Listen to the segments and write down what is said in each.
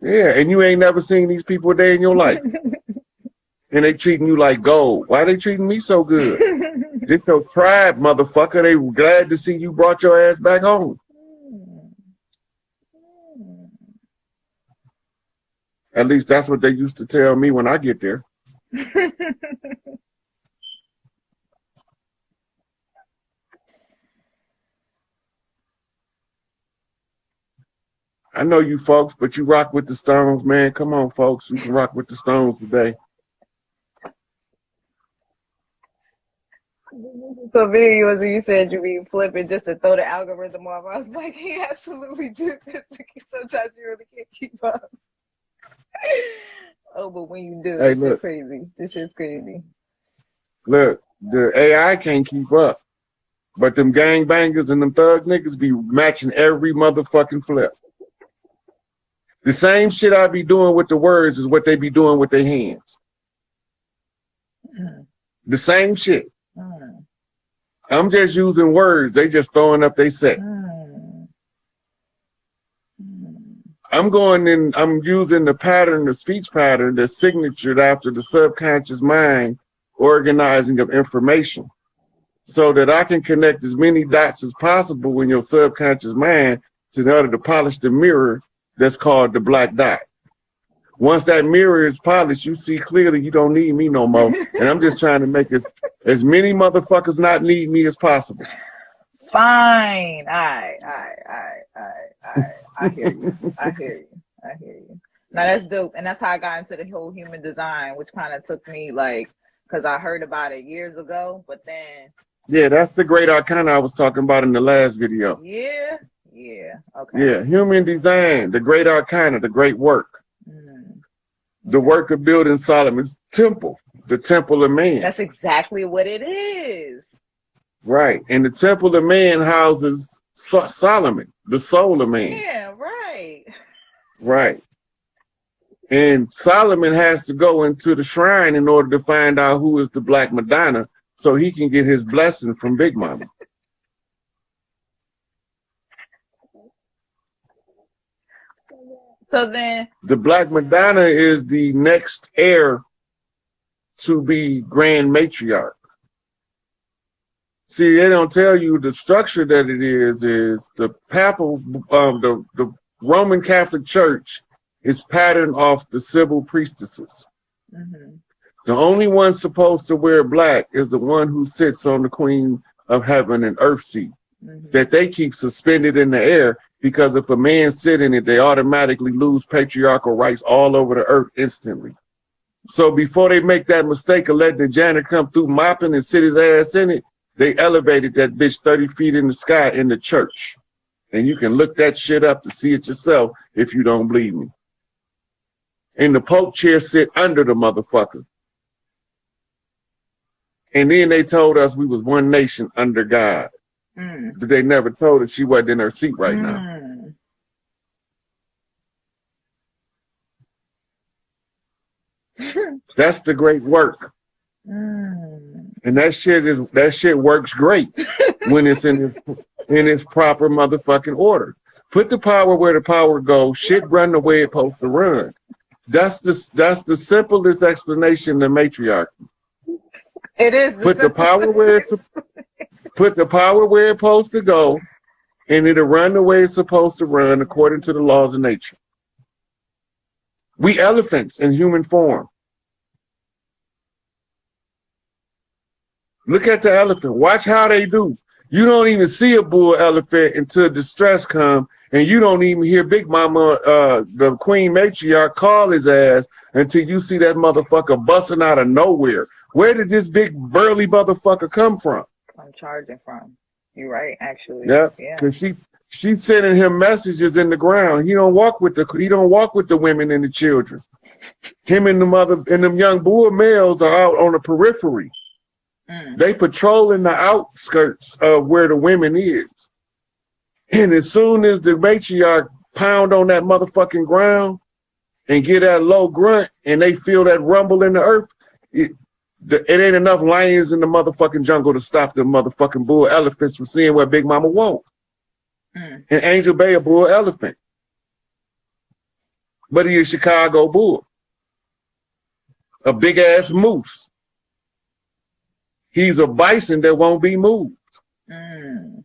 Yeah, and you ain't never seen these people a day in your life. And they treating you like gold. Why they treating me so good? This your tribe, motherfucker. They glad to see you brought your ass back home. At least that's what they used to tell me when I get there. I know you folks, but you rock with the Stones, man. Come on, folks. You can rock with the Stones today. So video was where you said you be flipping just to throw the algorithm off. I was like, he absolutely did this. Sometimes you really can't keep up. Oh, but when you do, this shit's crazy. This shit's crazy. Look, the AI can't keep up. But them gangbangers and them thug niggas be matching every motherfucking flip. The same shit I be doing with the words is what they be doing with their hands. The same shit. I'm just using words. They just throwing up they set. I'm going in, I'm using the pattern, the speech pattern that's signatured after the subconscious mind organizing of information so that I can connect as many dots as possible in your subconscious mind in order to polish the mirror that's called the black dot. Once that mirror is polished, you see clearly you don't need me no more. And I'm just trying to make it as many motherfuckers not need me as possible. Fine. I hear you. I hear you. Now that's dope. And that's how I got into the whole human design, which kind of took me like, because I heard about it years ago, but then. Yeah, that's the great arcana I was talking about in the last video. Yeah. Yeah. Okay. Yeah, human design, the great arcana, the great work. The work of building Solomon's temple, the temple of man. That's exactly what it is. Right. And the temple of man houses Solomon, the soul of man. Yeah, right. Right. And Solomon has to go into the shrine in order to find out who is the Black Madonna so he can get his blessing from Big Mama. So then the Black Madonna is the next heir to be Grand Matriarch. See, they don't tell you the structure that it is the papal, the Roman Catholic Church is patterned off the civil priestesses. The only one supposed to wear black is the one who sits on the Queen of Heaven and Earth seat that they keep suspended in the air. Because if a man sit in it, they automatically lose patriarchal rights all over the earth instantly. So before they make that mistake of letting the janitor come through mopping and sit his ass in it, they elevated that bitch 30 feet in the sky in the church. And you can look that shit up to see it yourself if you don't believe me. And the Pope chair sit under the motherfucker. And then they told us we was one nation under God. They never told her she wasn't in her seat right now. That's the great work. And that shit works great when it's in its proper motherfucking order. Put the power where the power goes, shit run the way it's supposed to run. That's the simplest explanation of matriarchy. It is Put the power where it's supposed to go, and it'll run the way it's supposed to run according to the laws of nature. We elephants in human form. Look at the elephant. Watch how they do. You don't even see a bull elephant until distress comes, and you don't even hear Big Mama, the Queen Matriarch, call his ass until you see that motherfucker busting out of nowhere. Where did this big burly motherfucker come from? I'm charging from. You're right, actually. Yeah, because she's sending him messages in the ground. He don't walk with the women and the children. Him and the mother and them young bull males are out on the periphery. They patrolling the outskirts of where the women is. And as soon as the matriarch pound on that motherfucking ground and get that low grunt and they feel that rumble in the earth, it ain't enough lions in the motherfucking jungle to stop the motherfucking bull elephants from seeing what Big Mama wants. And Angel Bay a bull elephant. but he a Chicago Bull, a big ass moose. He's a bison that won't be moved. And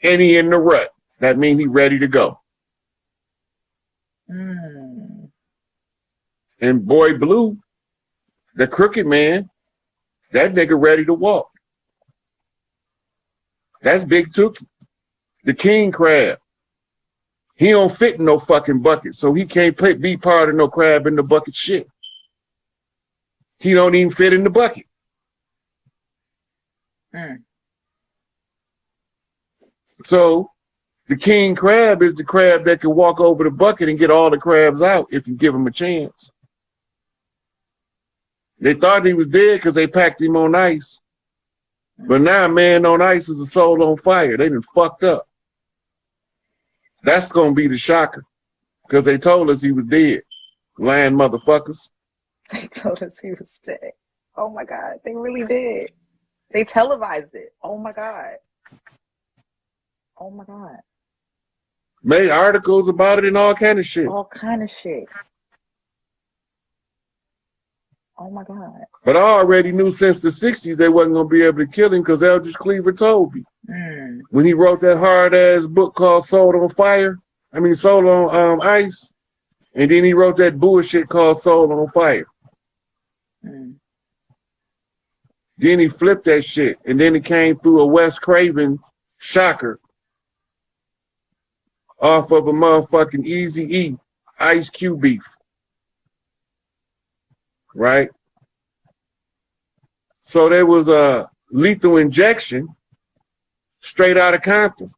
he in the rut. That means he ready to go. And Boy Blue, the crooked man, that nigga ready to walk. That's Big Tookie, the king crab. He don't fit in no fucking bucket, so he can't be part of no crab in the bucket shit. He don't even fit in the bucket. So the king crab is the crab that can walk over the bucket and get all the crabs out if you give him a chance. They thought he was dead because they packed him on ice. But now man on ice is a soul on fire. They done fucked up. That's going to be the shocker because they told us he was dead. Lying motherfuckers. They told us he was dead. Oh my God. They really did. They televised it. Oh my God. Oh my God. Made articles about it and all kind of shit. All kind of shit. Oh my God. But I already knew since the 60s they wasn't going to be able to kill him because Eldridge Cleaver told me. When he wrote that hard-ass book called Soul on Ice, and then he wrote that bullshit called Soul on Fire. Then he flipped that shit, and then it came through a Wes Craven shocker off of a motherfucking Eazy-E Ice Cube beef. Right? So there was a Lethal Injection straight out of Compton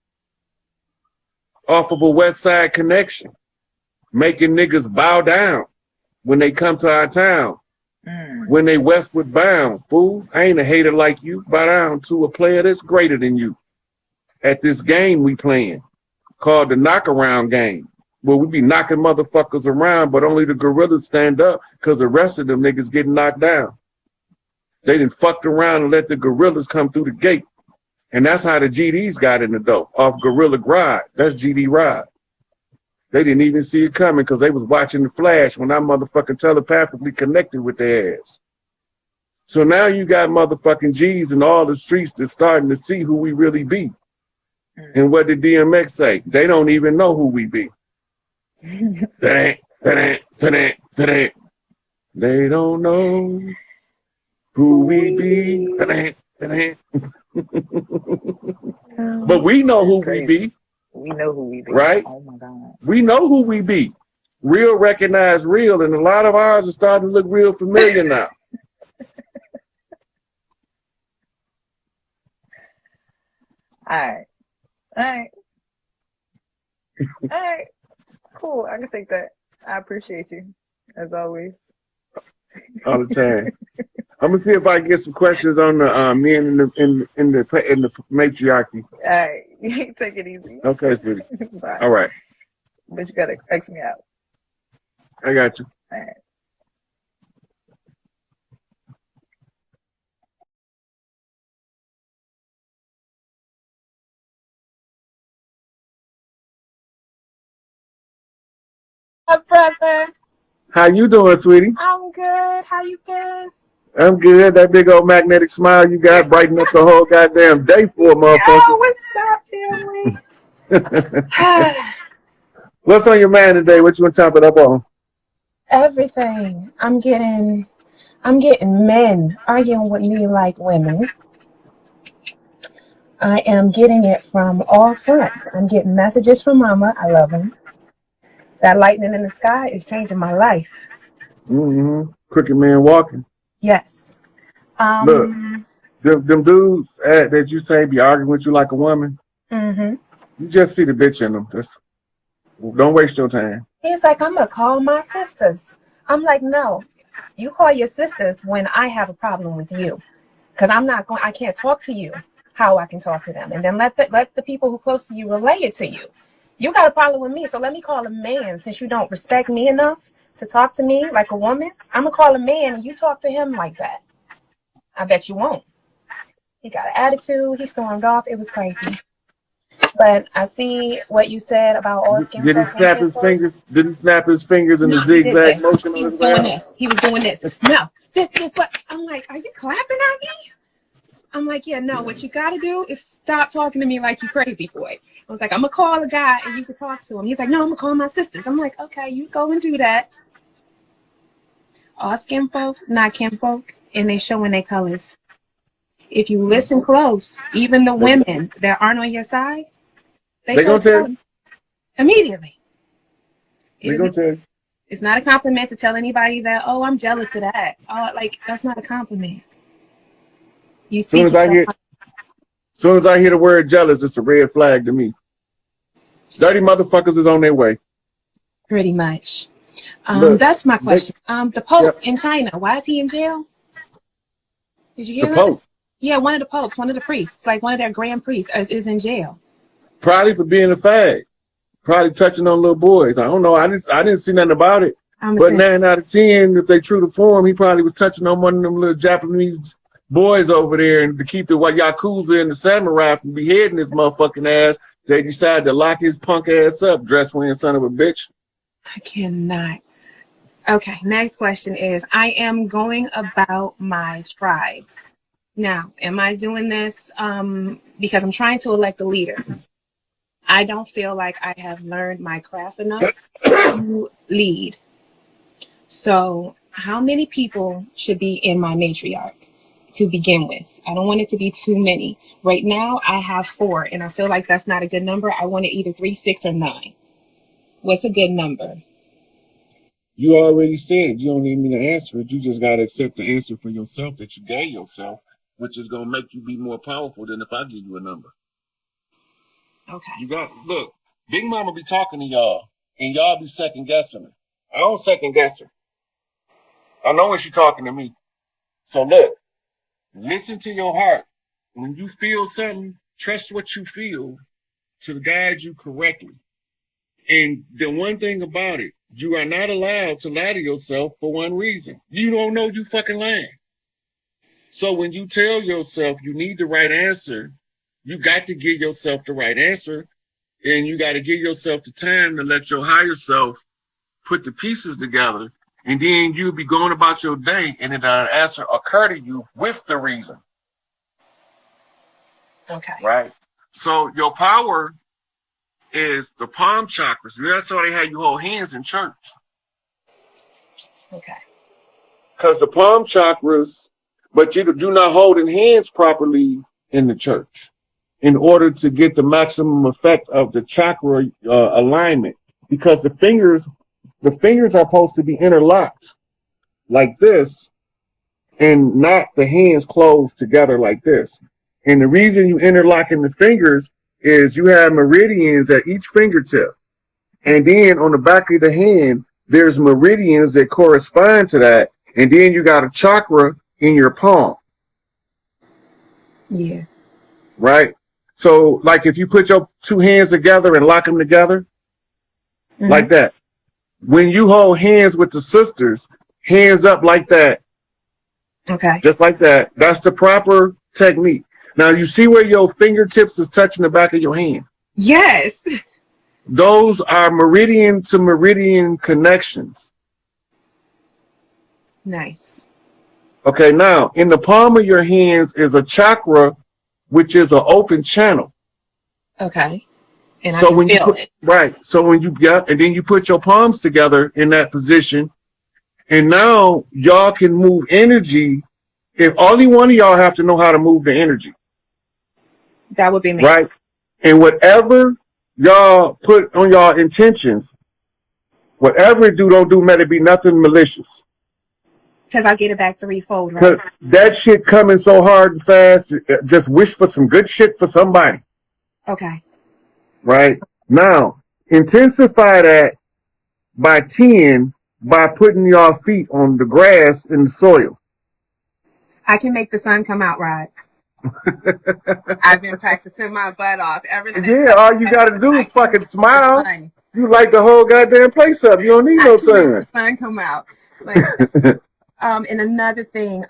off of a West Side Connection, making niggas bow down when they come to our town. When they westward bound, fool. I ain't a hater like you. Bow down to a player that's greater than you. At this game we playing called the knockaround game, where we be knocking motherfuckers around, but only the gorillas stand up because the rest of them niggas getting knocked down. They done fucked around and let the gorillas come through the gate. And that's how the GDs got in the dope, off Gorilla Gride. That's GD Ride. They didn't even see it coming because they was watching the flash when I motherfucking telepathically connected with their ass. So now you got motherfucking G's in all the streets that's starting to see who we really be. And what did DMX say? They don't even know who we be. They don't know who we be. But we know who we be. We know who we be. Right? Oh my God. We know who we be. Real recognize real, and a lot of ours are starting to look real familiar now. All right. Cool. I can take that. I appreciate you, as always. All the time. I'm gonna see if I can get some questions on the men in the matriarchy. All right, take it easy. Okay, sweetie. Bye. All right. But you gotta X me out. I got you. All right. Up, brother. How you doing, sweetie? I'm good. How you been? I'm good. That big old magnetic smile you got brighten up the whole goddamn day for a motherfucker. Oh, what's up, family? What's on your mind today? What you want to chop it up on? Everything. I'm getting men arguing with me like women. I am getting it from all fronts. I'm getting messages from mama. I love him. That lightning in the sky is changing my life. Crooked man walking. Yes. Look, them dudes that you say be arguing with you like a woman. You just see the bitch in them. Don't waste your time. He's like, I'm gonna call my sisters. I'm like, no, you call your sisters when I have a problem with you, because I can't talk to you how I can talk to them, and then let the people who are close to you relay it to you. You got a problem with me, so let me call a man. Since you don't respect me enough to talk to me like a woman, I'm gonna call a man and you talk to him like that. I bet you won't. He got an attitude. He stormed off. It was crazy. But I see what you said about all skin Did he folks and snap kin his folks. fingers? Did he snap his fingers in No, the he did zigzag this. motion He on was his doing laugh? this. He was doing this. No, this, but I'm like, are you clapping at me? I'm like, yeah, no. What you got to do is stop talking to me like you crazy, boy. I was like, I'm gonna call a guy and you can talk to him. He's like, no, I'm gonna call my sisters. I'm like, okay, you go and do that. All skin folks, not kin folk, and they showing their colors. If you listen close, even the women that aren't on your side, they show gonna tell you. immediately. They gonna tell you. It's not a compliment to tell anybody that, oh, I'm jealous of that. Like, that's not a compliment. You speak. Soon as I hear the word jealous, it's a red flag to me. Dirty motherfuckers is on their way. Pretty much. Look, that's my question. The Pope in China, why is he in jail? Did you hear that? Pope? Yeah, one of the popes, one of the priests, like one of their grand priests, is in jail. Probably for being a fag. Probably touching on little boys. I don't know. I didn't see nothing about it. But 9 out of 10, if they true to form, he probably was touching on one of them little Japanese boys over there, and to keep the Yakuza and the samurai from beheading his motherfucking ass, they decided to lock his punk ass up, dress wearing son of a bitch. I cannot. Okay, next question is, I am going about my tribe. Now, am I doing this because I'm trying to elect a leader? I don't feel like I have learned my craft enough to lead. So how many people should be in my matriarch to begin with? I don't want it to be too many. Right now, I have 4, and I feel like that's not a good number. I want it either 3, 6, or 9. What's a good number? You already said you don't need me to answer it. You just got to accept the answer for yourself that you gave yourself, which is going to make you be more powerful than if I give you a number. Okay. Look, Big Mama be talking to y'all, and y'all be second guessing her. I don't second guess her. I know when she's talking to me. So look, listen to your heart. When you feel something, trust what you feel to guide you correctly. And the one thing about it, you are not allowed to lie to yourself for one reason. You don't know you fucking lying. So when you tell yourself you need the right answer, you got to give yourself the right answer, and you got to give yourself the time to let your higher self put the pieces together, and then you'll be going about your day, and then an answer occur to you with the reason. Okay. Right? So your power is the palm chakras. That's why they have you hold hands in church. Okay. Because the palm chakras, but you're not holding hands properly in the church in order to get the maximum effect of the chakra alignment. Because the fingers are supposed to be interlocked like this and not the hands closed together like this. And the reason you interlock in the fingers is you have meridians at each fingertip. And then on the back of the hand, there's meridians that correspond to that. And then you got a chakra in your palm. Yeah. Right? So, like if you put your 2 hands together and lock them together, like that. When you hold hands with the sisters, hands up like that. Okay. Just like that. That's the proper technique. Now, you see where your fingertips is touching the back of your hand? Yes. Those are meridian to meridian connections. Nice. Okay, now, in the palm of your hands is a chakra, which is an open channel. Okay. And so I can feel it. Right. So when you and then you put your palms together in that position, and now y'all can move energy. If only one of y'all have to know how to move the energy. That would be me. Right. And whatever y'all put on y'all intentions, whatever it do, don't do, let it be nothing malicious. Because I'll get it back threefold, right? That shit coming so hard and fast, just wish for some good shit for somebody. Okay. Right? Now, intensify that by 10 by putting your feet on the grass in the soil. I can make the sun come out, Rod. I've been practicing my butt off ever since. Yeah, all you got to do is fucking smile. You light the whole goddamn place up. You don't need no sun. Make the sun come out. Like, and another thing,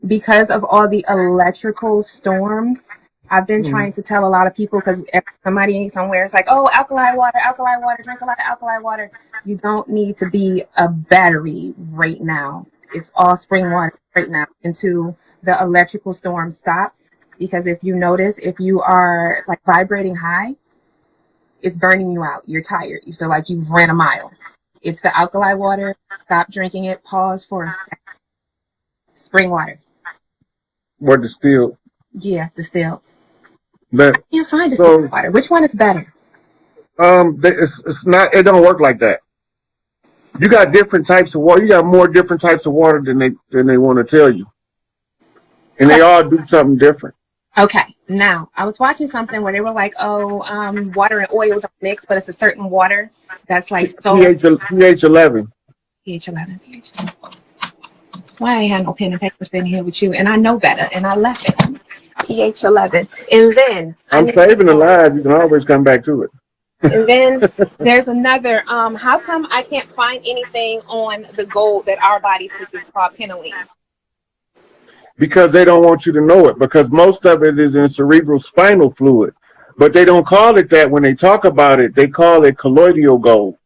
because of all the electrical storms I've been trying to tell a lot of people, because somebody somewhere is like, oh, alkaline water, drink a lot of alkaline water. You don't need to be a battery right now. It's all spring water right now until the electrical storms stop. Because if you notice, if you are like vibrating high, it's burning you out. You're tired. You feel like you've ran a mile. It's the alkaline water. Stop drinking it. Pause for a second. Spring water. What distilled? Yeah, distilled. But I can't find distilled water. Which one is better? It's not. It don't work like that. You got different types of water. You got more different types of water than they want to tell you, and they all do something different. Okay. Now, I was watching something where they were like, oh, water and oils are mixed, but it's a certain water that's like pH 11. pH 11. Why I ain't had no pen and paper sitting here with you, and I know better, and I left it. pH 11. And then I'm saving the lives. You can always come back to it. And then there's another. How come I can't find anything on the gold that our bodies think is called penoline? Because they don't want you to know it, because most of it is in cerebral spinal fluid. But they don't call it that when they talk about it. They call it colloidal gold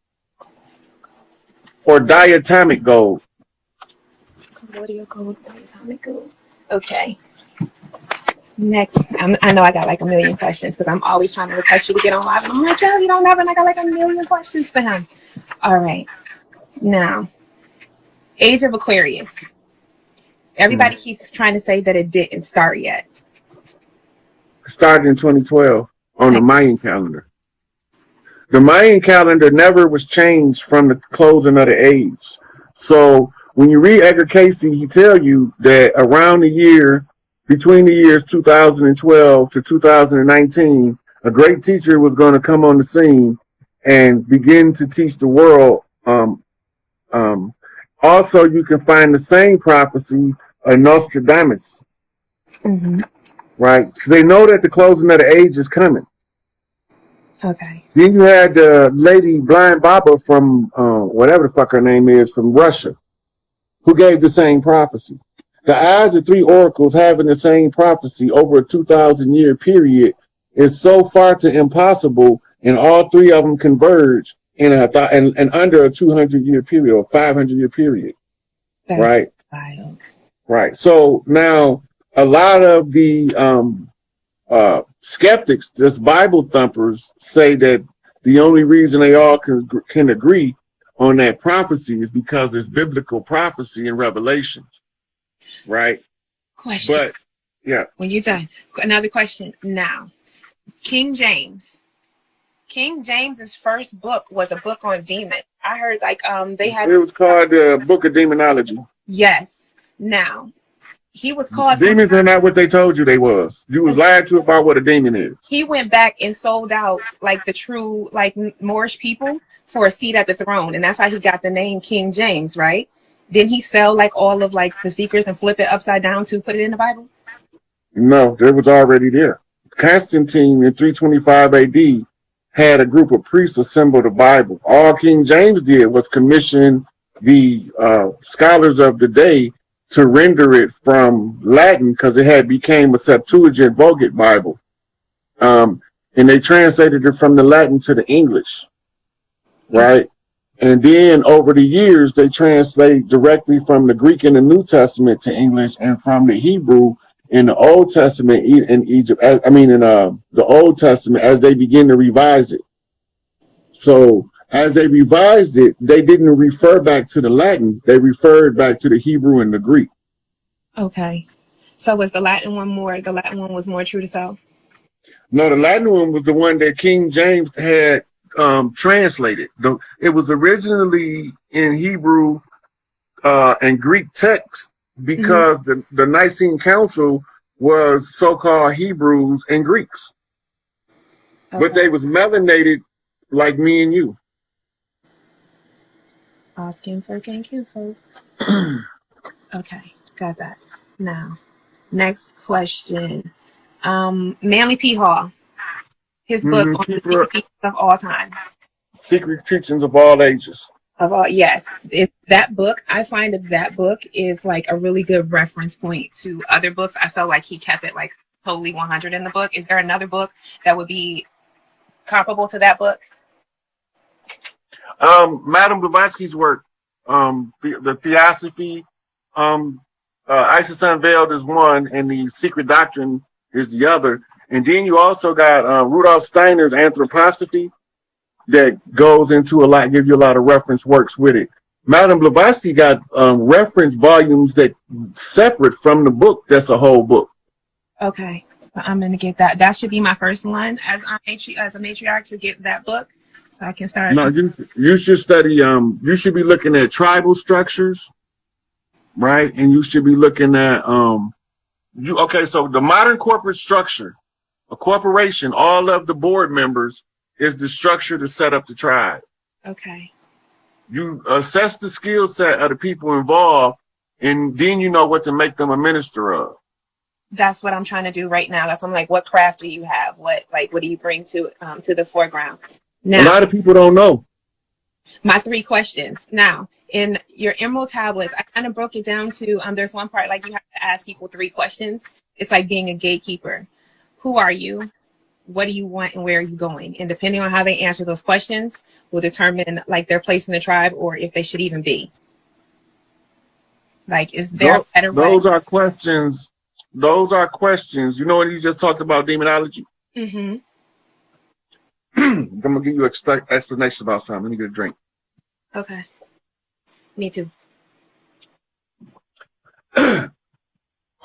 or diatomic gold. Colloidal gold, diatomic gold. Okay. Next, I know I got like a million questions because I'm always trying to request you to get on live. And I'm like, you don't never. And I got like a million questions for him. All right. Now, Age of Aquarius. Everybody keeps trying to say that it didn't start yet. It started in 2012 on the Mayan calendar. The Mayan calendar never was changed from the closing of the age. So when you read Edgar Cayce, he tell you that around the year, between the years 2012 to 2019, a great teacher was going to come on the scene and begin to teach the world. Also, you can find the same prophecy of Nostradamus, right? Because they know that the closing of the age is coming. Okay. Then you had the lady Blind Baba from whatever the fuck her name is from Russia, who gave the same prophecy. The eyes of three oracles having the same prophecy over a 2,000-year period is so far to impossible, and all three of them converge in under a 200-year period or 500-year period. That's right? Wild. Right. So now a lot of the skeptics, just Bible thumpers, say that the only reason they all can agree on that prophecy is because there's biblical prophecy in Revelations. Right. Question. But yeah. When you're done, another question now. King James's first book was a book on demons. I heard like they had. It was called the Book of Demonology. Yes. Now, he was called. Demons are not what they told you they was. You was lied to about what a demon is. He went back and sold out like the true like Moorish people for a seat at the throne, and that's how he got the name King James, right? Didn't he sell like all of like the secrets and flip it upside down to put it in the Bible? No, it was already there. Constantine in 325 AD had a group of priests assemble the Bible. All King James did was commission the scholars of the day to render it from Latin because it had became a Septuagint Vulgate Bible. And they translated it from the Latin to the English, right? And then over the years, they translate directly from the Greek in the New Testament to English and from the Hebrew in the Old Testament in Egypt. In the Old Testament as they begin to revise it. So as they revised it, they didn't refer back to the Latin. They referred back to the Hebrew and the Greek. Okay. So was the Latin one was more true to self? No, the Latin one was the one that King James had translated. It was originally in Hebrew and Greek text because the Nicene Council was so-called Hebrews and Greeks. Okay. But they was melanated like me and you. Asking for thank you, folks. Okay, got that. Now, next question. Manly P. Hall. His book on the secret teachings of all times. Secret teachings of all ages. Yes. That book, I find that book is like a really good reference point to other books. I felt like he kept it like totally 100 in the book. Is there another book that would be comparable to that book? Madame Blavatsky's work, the Theosophy, Isis Unveiled is one, and the Secret Doctrine is the other. And then you also got Rudolf Steiner's Anthroposophy that goes into a lot, give you a lot of reference works with it. Madame Blavatsky got reference volumes that separate from the book. That's a whole book. Okay, so I'm gonna get that. That should be my first one as a matriarch to get that book. So I can start. No, you should study. You should be looking at tribal structures, right? And you should be looking at okay. So the modern corporate structure, a corporation, all of the board members is the structure to set up the tribe. Okay. You assess the skill set of the people involved, and then you know what to make them a minister of. That's what I'm trying to do right now. That's I'm like, what craft do you have? What do you bring to the foreground? Now, a lot of people don't know. My 3 questions. Now, in your Emerald tablets, I kind of broke it down to there's one part like you have to ask people 3 questions. It's like being a gatekeeper. Who are you? What do you want, and where are you going? And depending on how they answer those questions will determine like their place in the tribe or if they should even be. Like, is there a better way? Those are questions. Those are questions. You know what you just talked about, demonology? Mm-hmm. I'm going to give you an explanation about something. Let me get a drink. Okay. Me too.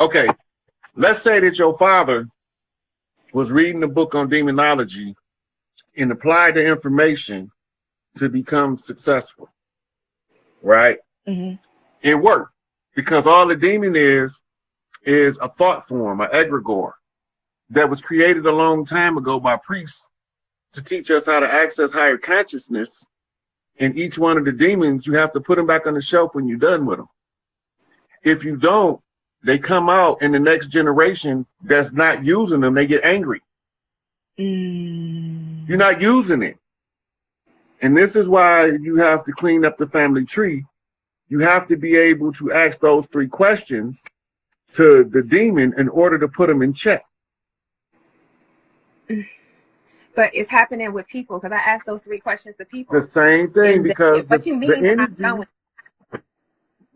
Okay. Let's say that your father was reading the book on demonology and applied the information to become successful, right? Mm-hmm. It worked because all the demon is a thought form, an egregore that was created a long time ago by priests to teach us how to access higher consciousness. And each one of the demons, you have to put them back on the shelf when you're done with them. If you don't, they come out in the next generation that's not using them. They get angry. You're not using it. And this is why you have to clean up the family tree. You have to be able to ask those 3 questions to the demon in order to put them in check. But it's happening with people because I asked those 3 questions to people. The same thing, because what you mean? the energy,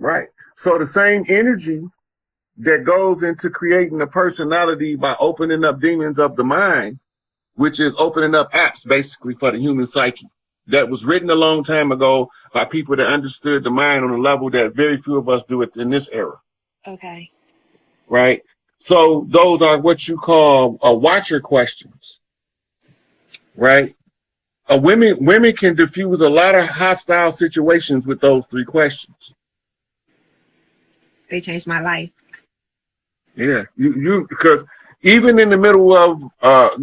right. So the same energy that goes into creating a personality by opening up demons of the mind, which is opening up apps basically for the human psyche, that was written a long time ago by people that understood the mind on a level that very few of us do it in this era. Okay. Right. So those are what you call watcher questions. Right. Women can diffuse a lot of hostile situations with those 3 questions. They changed my life. Yeah, you because even in the middle of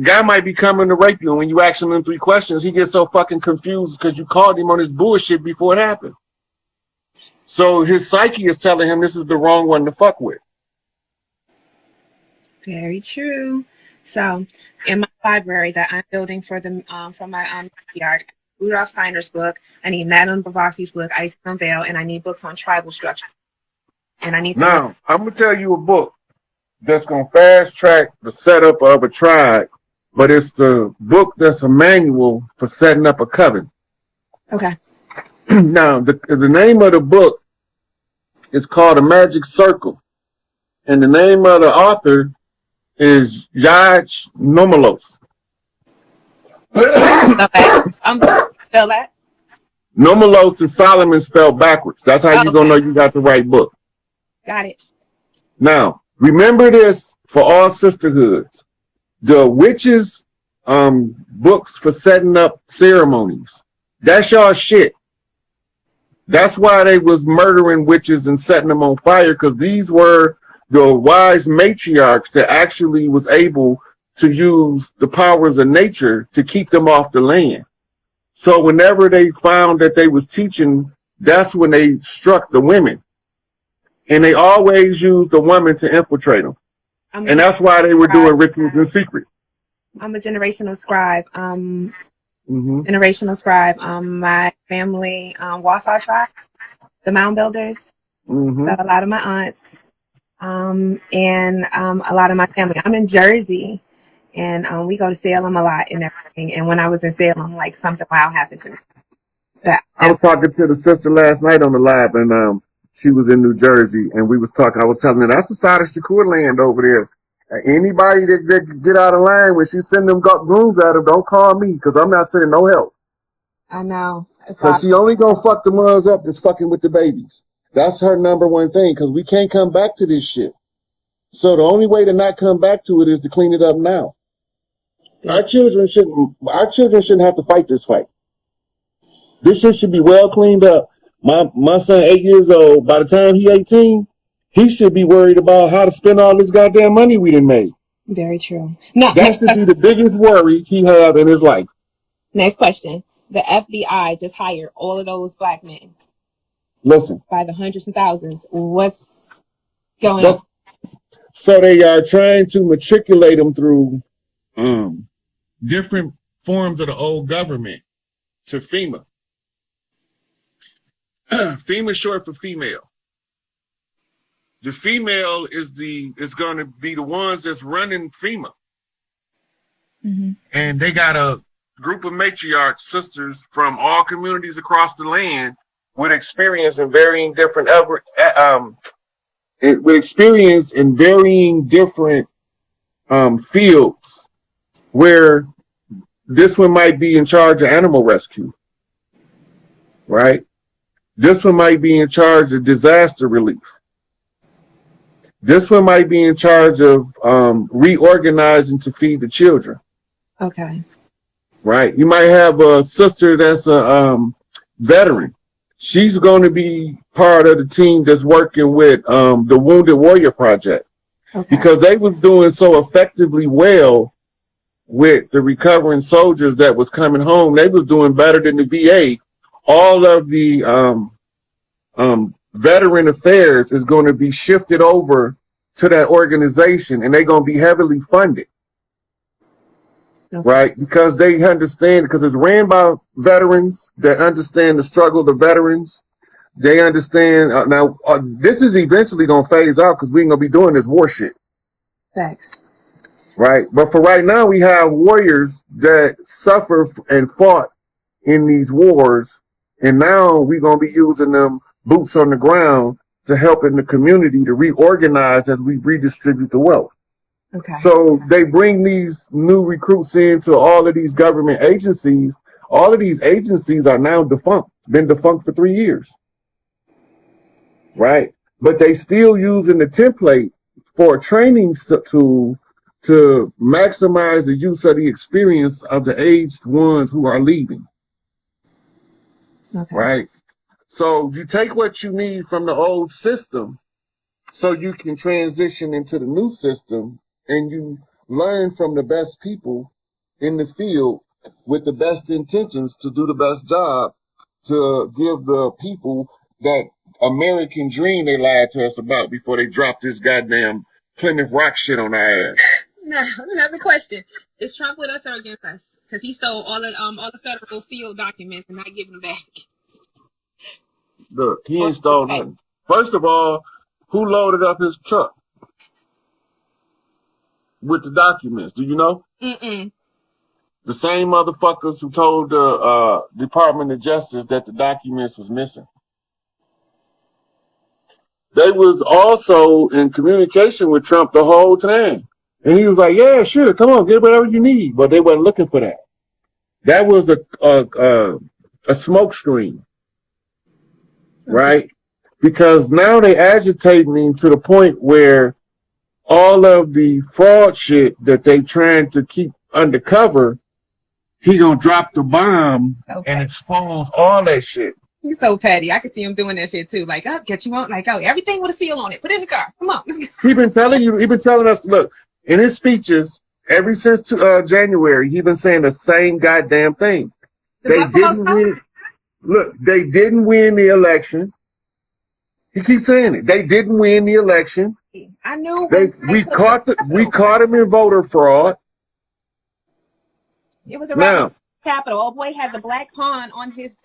guy might be coming to rape you, and when you ask him them 3 questions, he gets so fucking confused because you called him on his bullshit before it happened. So his psyche is telling him this is the wrong one to fuck with. Very true. So in my library that I'm building for the from my yard, Rudolf Steiner's book, I need Madame Blavatsky's book, Isis Unveiled, and I need books on tribal structure. And I need to now I'm gonna tell you a book that's going to fast track the setup of a tribe, but it's the book that's a manual for setting up a coven. Okay. Now, the name of the book is called A Magic Circle, and the name of the author is Yaj Nomalos. Okay. I'm going to spell that. Nomalos and Solomon spelled backwards. That's how you're going to know you got the right book. Got it. Now, remember this for all sisterhoods. The witches' books for setting up ceremonies. That's y'all shit. That's why they was murdering witches and setting them on fire, because these were the wise matriarchs that actually was able to use the powers of nature to keep them off the land. So whenever they found that they was teaching, that's when they struck the women. And they always used the woman to infiltrate them. And that's why they were doing rituals in secret. I'm a generational scribe. Generational scribe. My family, Wausau tribe, the mound builders. So a lot of my aunts and a lot of my family. I'm in Jersey, and we go to Salem a lot and everything. And when I was in Salem, like something wild happened to me. I was talking to the sister last night on the live, and she was in New Jersey, and we was talking. I was telling her that's the side of Shakur land over there. Anybody that get out of line when she send them goons at her, don't call me because I'm not sending no help. I know. Because she only gonna fuck the moms up that's fucking with the babies. That's her number one thing because we can't come back to this shit. So the only way to not come back to it is to clean it up now. Yeah. Our children shouldn't have to fight this fight. This shit should be well cleaned up. My son, 8 years old, by the time he 18, he should be worried about how to spend all this goddamn money we done made. Very true. No, that should be the biggest worry he have in his life. Next question. The FBI just hired all of those black men. Listen. By the hundreds and thousands. What's going on? So they are trying to matriculate them through different forms of the old government to FEMA. FEMA is short for female. The female is going to be the ones that's running FEMA. Mm-hmm. And they got a group of matriarch sisters from all communities across the land with experience in varying different fields, where this one might be in charge of animal rescue, right? This one might be in charge of disaster relief. This one might be in charge of reorganizing to feed the children. Okay. Right. You might have a sister that's a veteran. She's going to be part of the team that's working with the Wounded Warrior Project. Okay. Because they was doing so effectively well with the recovering soldiers that was coming home. They was doing better than the VA. All of the veteran affairs is going to be shifted over to that organization, and they're going to be heavily funded. Okay. Right? Because they understand, because it's ran by veterans that understand the struggle of the veterans. They understand. This is eventually going to phase out because we ain't going to be doing this war shit. Thanks. Right? But for right now, we have warriors that suffer and fought in these wars. And now we're going to be using them boots on the ground to help in the community to reorganize as we redistribute the wealth. Okay. So they bring these new recruits into all of these government agencies. All of these agencies are now defunct, been defunct for 3 years. Right? But they still using the template for a training tool to maximize the use of the experience of the aged ones who are leaving. Okay. Right? So you take what you need from the old system so you can transition into the new system, and you learn from the best people in the field with the best intentions to do the best job to give the people that American dream they lied to us about before they dropped this goddamn Plymouth Rock shit on our ass. Now, another question. Is Trump with us or against us? Because he stole all the federal sealed documents and not giving them back. Look, he ain't stole nothing. First of all, who loaded up his truck with the documents? Do you know? Mm-mm. The same motherfuckers who told the Department of Justice that the documents was missing. They was also in communication with Trump the whole time. And he was like, yeah, sure, come on, get whatever you need. But they wasn't looking for that. That was a smoke screen. Right? Because now they agitating him to the point where all of the fraud shit that they trying to keep undercover, he gonna drop the bomb and expose all that shit. He's so petty. I can see him doing that shit too. Like, oh, get you on, like, oh, everything with a seal on it. Put it in the car. Come on. He been telling us, look, in his speeches, ever since January, he been saying the same goddamn thing. They didn't win the election. He keeps saying it. They didn't win the election. I knew. We caught him in voter fraud. It was around the Capitol. Oh boy, had the black pawn on his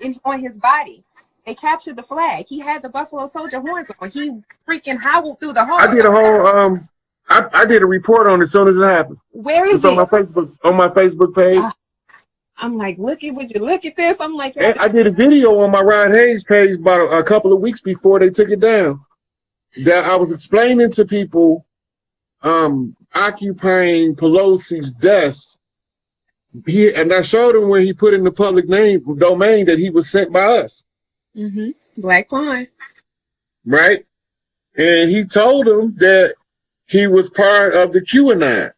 body. they captured the flag. He had the Buffalo Soldier horns on. He freaking howled through the hall. I did a whole I did a report on it as soon as it happened. Where is it? On my Facebook page. I'm like, look at this. I'm like, I did a video on my Rod Hayes page about a couple of weeks before they took it down. That I was explaining to people occupying Pelosi's desk. And I showed him when he put in the public domain that he was sent by us. Mm-hmm. Black Pawn. Right? And he told them that he was part of the QAnons.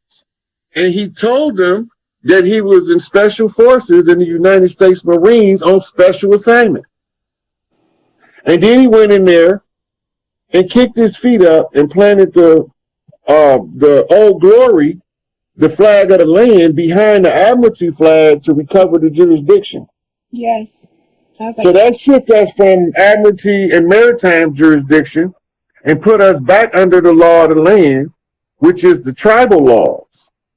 And he told them that he was in special forces in the United States Marines on special assignment. And then he went in there and kicked his feet up and planted the Old Glory, the flag of the land, behind the Admiralty flag to recover the jurisdiction. Yes. So that shift us from Admiralty and maritime jurisdiction and put us back under the law of the land, which is the tribal laws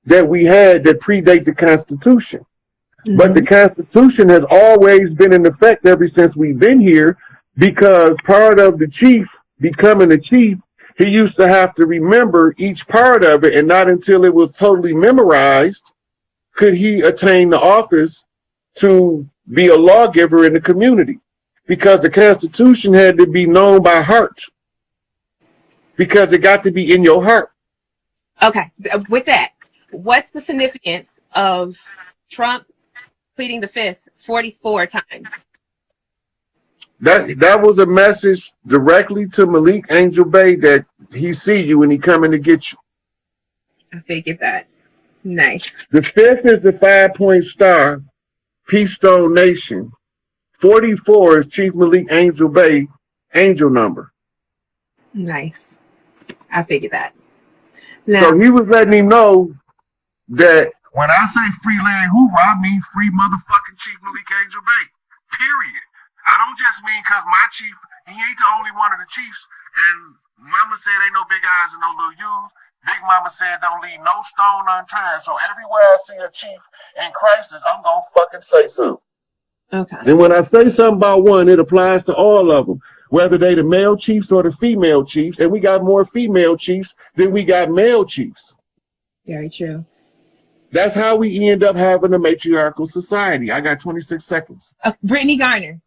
that we had that predate the Constitution. Mm-hmm. But the Constitution has always been in effect ever since we've been here, because part of the chief becoming a chief, he used to have to remember each part of it, and not until it was totally memorized could he attain the office to be a lawgiver in the community, because the Constitution had to be known by heart, because it got to be in your heart. Okay, with that, what's the significance of Trump pleading the fifth 44 times? That was a message directly to Malik Angel Bay that he see you and he coming to get you. I figured that. Nice. The fifth is the 5-point star, Peace Stone Nation. 44 is Chief Malik Angel Bay angel number. Nice. I figured that. Now, so he was letting him know that when I say free Larry Hoover, I mean free motherfucking Chief Malik Angel Bay. Period. I don't just mean because my chief, he ain't the only one of the chiefs. And Mama said ain't no big eyes and no little U's. Big Mama said don't leave no stone unturned. So everywhere I see a chief in crisis, I'm going to fucking say something. Okay. And when I say something about one, it applies to all of them, whether they the male chiefs or the female chiefs. And we got more female chiefs than we got male chiefs. Very true. That's how we end up having a matriarchal society. I got 26 seconds. Brittany Garner.